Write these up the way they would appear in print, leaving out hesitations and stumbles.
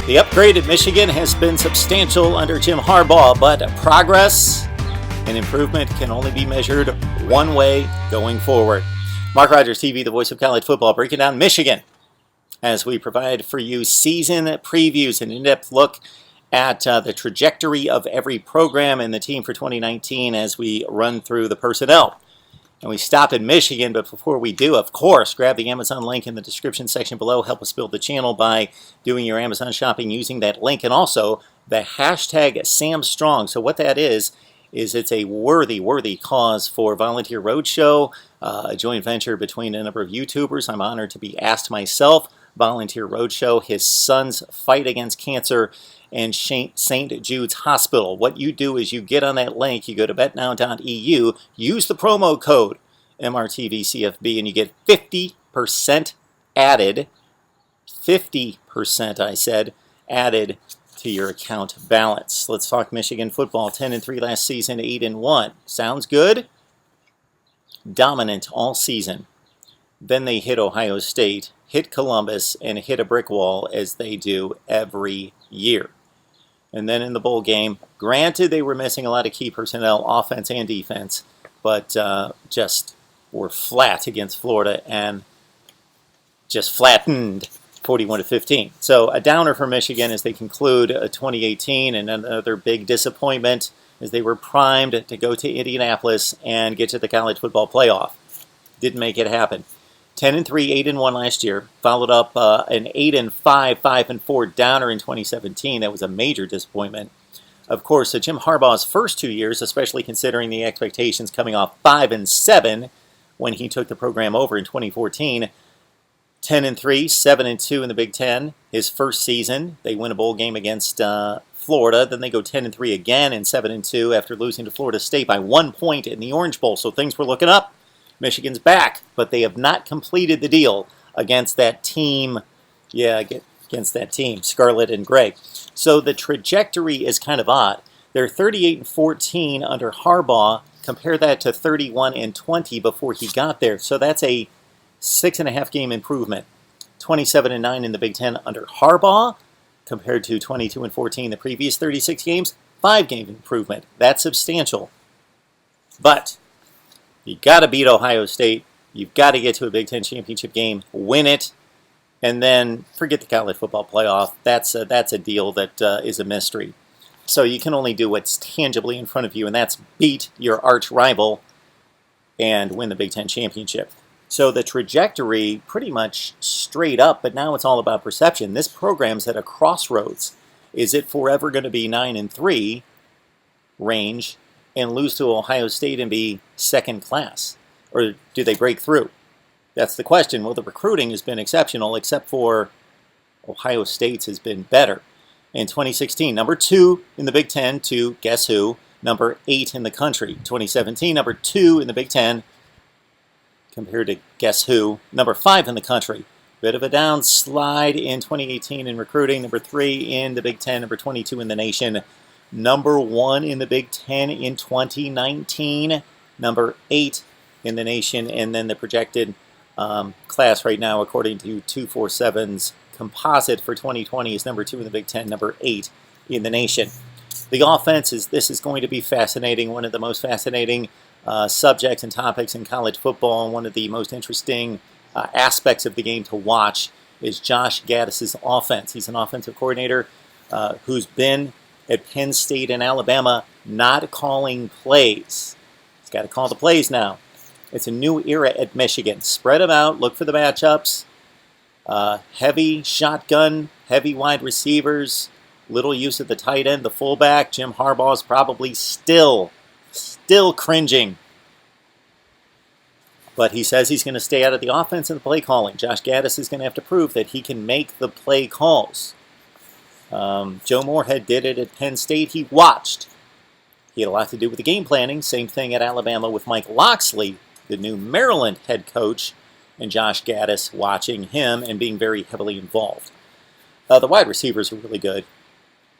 The upgrade at Michigan has been substantial under Jim Harbaugh, but progress and improvement can only be measured one way going forward. Mark Rogers TV, the voice of college football, breaking down Michigan as we provide for you season previews, an in-depth look at the trajectory of every program and the team for 2019 as we run through the personnel. And we stop in Michigan, but before we do, of course, grab the Amazon link in the description section below. Help us build the channel by doing your Amazon shopping using that link, and also the hashtag #SamStrong. So what that is it's a worthy cause for Volunteer Roadshow, a joint venture between a number of YouTubers. I'm honored to be asked myself. Volunteer Roadshow, his son's fight against cancer, and St. Jude's Hospital. What you do is you get on that link, you go to betnow.eu, use the promo code MRTVCFB, and you get 50% added, 50% I said, added to your account balance. Let's talk Michigan football. 10-3 last season, 8-1. Sounds good? Dominant all season. Then they hit Ohio State, hit Columbus, and hit a brick wall as they do every year. And then in the bowl game, granted they were missing a lot of key personnel, offense and defense, but just were flat against Florida and just flattened 41-15. So a downer for Michigan as they conclude 2018, and another big disappointment as they were primed to go to Indianapolis and get to the college football playoff. Didn't make it happen. 10-3, 8-1 last year, followed up an 8-5, 5-4 downer in 2017. That was a major disappointment. Of course, Jim Harbaugh's first 2 years, especially considering the expectations coming off 5-7 when he took the program over in 2014. 10-3, 7-2 in the Big Ten. His first season, they win a bowl game against Florida. Then they go 10-3 again and 7-2 after losing to Florida State by 1 point in the Orange Bowl. So things were looking up. Michigan's back, but they have not completed the deal against that team. Yeah, against that team, Scarlet and Gray. So the trajectory is kind of odd. They're 38-14 under Harbaugh. Compare that to 31-20 before he got there. So that's a 6.5 game improvement. 27-9 in the Big Ten under Harbaugh compared to 22-14 the previous 36 games. 5 game improvement. That's substantial. But you got to beat Ohio State. You've got to get to a Big Ten championship game, win it, and then forget the college football playoff. That's a deal that is a mystery. So you can only do what's tangibly in front of you, and that's beat your arch rival and win the Big Ten championship. So the trajectory pretty much straight up, but now it's all about perception. This program's at a crossroads. Is it forever going to be 9-3 range and lose to Ohio State and be second class? Or do they break through? That's the question. Well, the recruiting has been exceptional, except for Ohio State's has been better. In 2016, number 2 in the Big Ten to, guess who, number 8 in the country. 2017, number 2 in the Big Ten compared to, guess who, number 5 in the country. Bit of a downslide in 2018 in recruiting. Number 3 in the Big Ten, number 22 in the nation. Number 1 in the Big Ten in 2019, number 8 in the nation, and then the projected class right now, according to 247's composite for 2020, is number 2 in the Big Ten, number 8 in the nation. The offense this is going to be fascinating, one of the most fascinating subjects and topics in college football, and one of the most interesting aspects of the game to watch is Josh Gaddis's offense. He's an offensive coordinator who's been at Penn State and Alabama, not calling plays. He's got to call the plays now. It's a new era at Michigan. Spread them out, look for the matchups. Heavy shotgun, heavy wide receivers, little use of the tight end, the fullback. Jim Harbaugh's probably still cringing. But he says he's going to stay out of the offense and the play calling. Josh Gaddis is going to have to prove that he can make the play calls. Joe Moorhead did it at Penn State. He watched. He had a lot to do with the game planning. Same thing at Alabama with Mike Locksley, the new Maryland head coach, and Josh Gaddis watching him and being very heavily involved. The wide receivers are really good.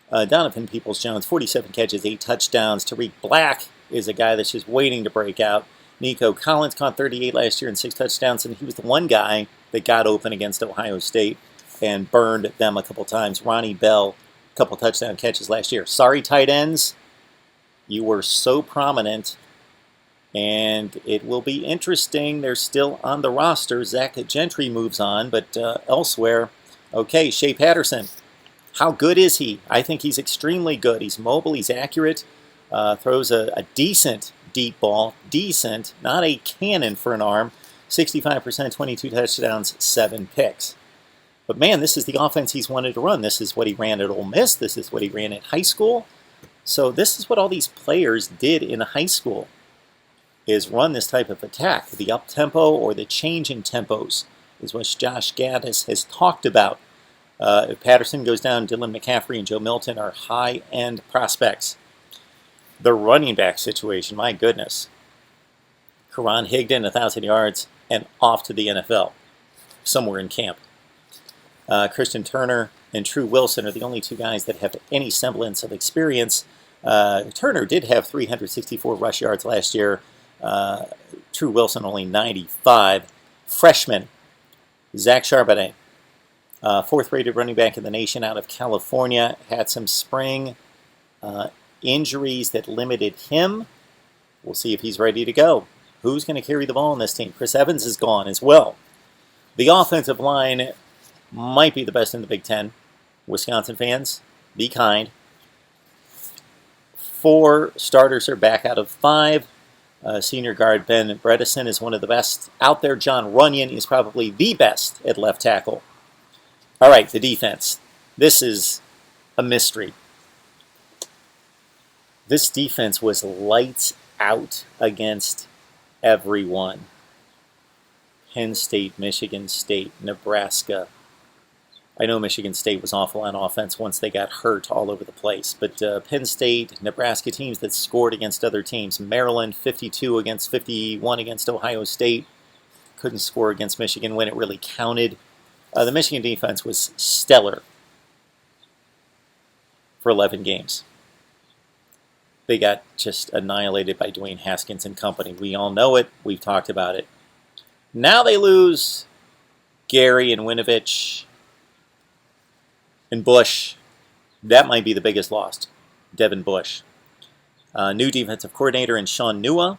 Donovan Peoples-Jones, 47 catches, 8 touchdowns. Tariq Black is a guy that's just waiting to break out. Nico Collins caught 38 last year and 6 touchdowns, and he was the one guy that got open against Ohio State. and burned them a couple times. Ronnie Bell, a couple touchdown catches last year. Sorry, tight ends. You were so prominent, and it will be interesting. They're still on the roster. Zach Gentry moves on, but elsewhere, okay, Shea Patterson. How good is he? I think he's extremely good. He's mobile, he's accurate, throws a decent deep ball. Decent, not a cannon for an arm. 65%, 22 touchdowns, 7 picks. But man, this is the offense he's wanted to run. This is what he ran at Ole Miss. This is what he ran at high school. So this is what all these players did in high school, is run this type of attack. The up-tempo or the change in tempos is what Josh Gaddis has talked about. If Patterson goes down, Dylan McCaffrey and Joe Milton are high-end prospects. The running back situation, my goodness. Karan Higdon, 1,000 yards, and off to the NFL, somewhere in camp. Christian Turner and True Wilson are the only two guys that have any semblance of experience. Turner did have 364 rush yards last year. True Wilson only 95. Freshman, Zach Charbonnet, fourth-rated running back in the nation out of California, had some spring injuries that limited him. We'll see if he's ready to go. Who's going to carry the ball in this team? Chris Evans is gone as well. The offensive line might be the best in the Big Ten. Wisconsin fans, be kind. 4 starters are back out of 5. Senior guard Ben Bredesen is one of the best out there. John Runyon is probably the best at left tackle. All right, the defense. This is a mystery. This defense was lights out against everyone. Penn State, Michigan State, Nebraska. I know Michigan State was awful on offense once they got hurt all over the place. But Penn State, Nebraska, teams that scored against other teams. Maryland, 52 against 51 against Ohio State. Couldn't score against Michigan when it really counted. The Michigan defense was stellar for 11 games. They got just annihilated by Dwayne Haskins and company. We all know it. We've talked about it. Now they lose Gary and Winovich and Bush. That might be the biggest loss. Devin Bush. New defensive coordinator in Sean Nua.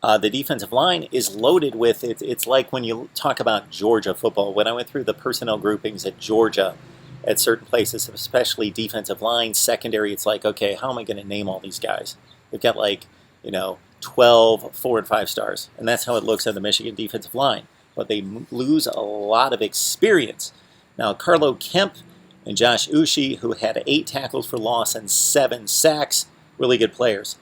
The defensive line is loaded with, it's like when you talk about Georgia football. When I went through the personnel groupings at Georgia, at certain places, especially defensive line, secondary, it's like, okay, how am I going to name all these guys? They've got 12 4 and 5 stars. And that's how it looks on the Michigan defensive line. But they lose a lot of experience. Now, Carlo Kemp and Josh Uche, who had 8 tackles for loss and 7 sacks, really good players.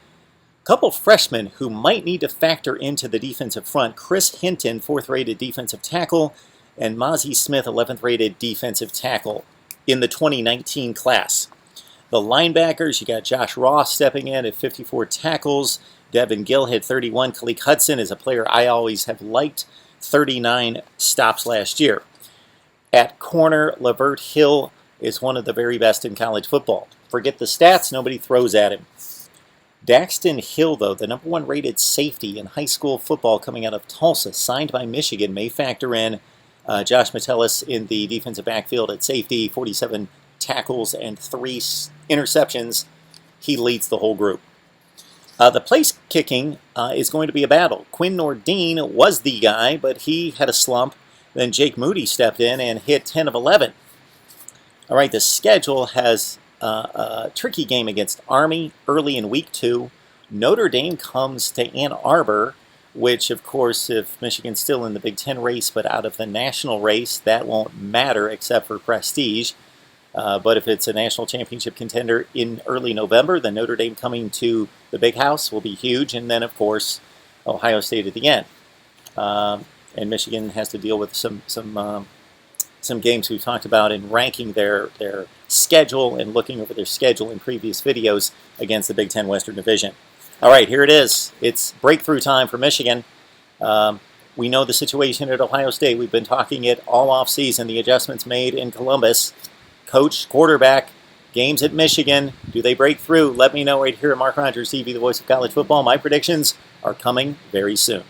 A couple freshmen who might need to factor into the defensive front. Chris Hinton, 4th-rated defensive tackle, and Mozzie Smith, 11th-rated defensive tackle in the 2019 class. The linebackers, you got Josh Ross stepping in at 54 tackles. Devin Gill had 31. Khaleke Hudson is a player I always have liked. 39 stops last year. At corner, Lavert Hill is one of the very best in college football. Forget the stats, nobody throws at him. Daxton Hill, though, the number 1 rated safety in high school football coming out of Tulsa, signed by Michigan, may factor in. Josh Metellus in the defensive backfield at safety, 47 tackles and 3 interceptions. He leads the whole group. The place kicking is going to be a battle. Quinn Nordine was the guy, but he had a slump. Then Jake Moody stepped in and hit 10 of 11. All right, the schedule has a tricky game against Army early in week 2. Notre Dame comes to Ann Arbor, which, of course, if Michigan's still in the Big Ten race but out of the national race, that won't matter except for prestige. But if it's a national championship contender in early November, then Notre Dame coming to the Big House will be huge. And then, of course, Ohio State at the end. And Michigan has to deal with some games we've talked about in ranking their schedule and looking over their schedule in previous videos against the Big Ten Western Division. All right, here it is. It's breakthrough time for Michigan. We know the situation at Ohio State. We've been talking it all off season, the adjustments made in Columbus. Coach, quarterback, games at Michigan. Do they break through? Let me know right here at Mark Rogers TV, the voice of college football. My predictions are coming very soon.